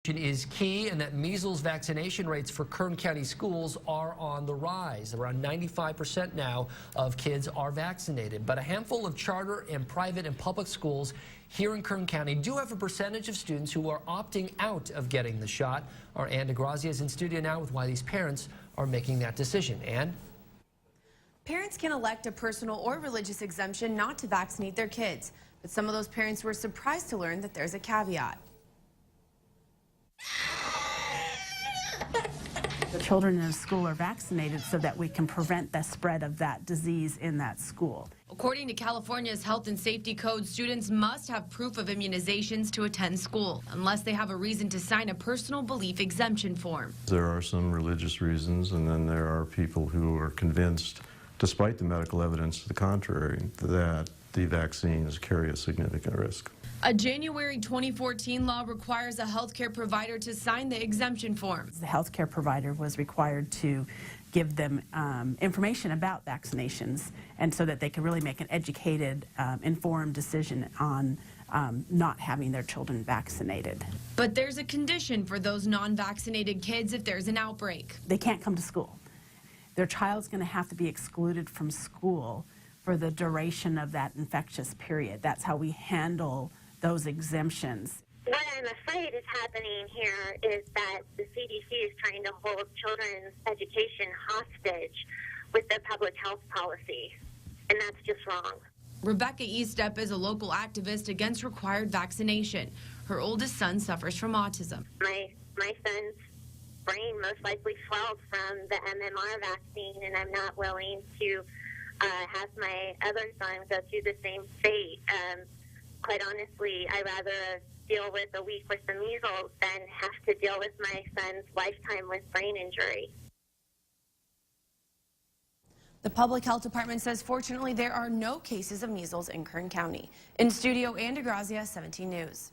Is key, and that measles vaccination rates for Kern County schools are on the rise. Around 95% now of kids are vaccinated, but a handful of charter and private and public schools here in Kern County do have a percentage of students who are opting out of getting the shot. Our Ann DeGrazia is in studio now with why these parents are making that decision. Ann? Parents can elect a personal or religious exemption not to vaccinate their kids, but some of those parents were surprised to learn that there's a caveat. The children in a school are vaccinated so that we can prevent the spread of that disease in that school. According to California's health and safety code, students must have proof of immunizations to attend school, unless they have a reason to sign a personal belief exemption form. There are some religious reasons, and then there are people who are convinced, despite the medical evidence to the contrary, that the vaccines carry a significant risk. A January 2014 law requires a healthcare provider to sign the exemption form. The healthcare provider was required to give them information about vaccinations, and so that they could really make an educated, informed decision on not having their children vaccinated. But there's a condition for those non-vaccinated kids if there's an outbreak. They can't come to school. Their child's going to have to be excluded from school for the duration of that infectious period. That's how we handle those exemptions. What I'm afraid is happening here is that the CDC is trying to hold children's education hostage with their public health policy, and that's just wrong. Rebecca Eastep is a local activist against required vaccination. Her oldest son suffers from autism. My son's brain most likely swelled from the MMR vaccine, and I'm not willing to have my other son go through the same fate. Quite honestly, I'd rather deal with a week with the measles than have to deal with my son's lifetime with brain injury. The Public Health Department says fortunately there are no cases of measles in Kern County. In studio, Ann DeGrazia, 17 News.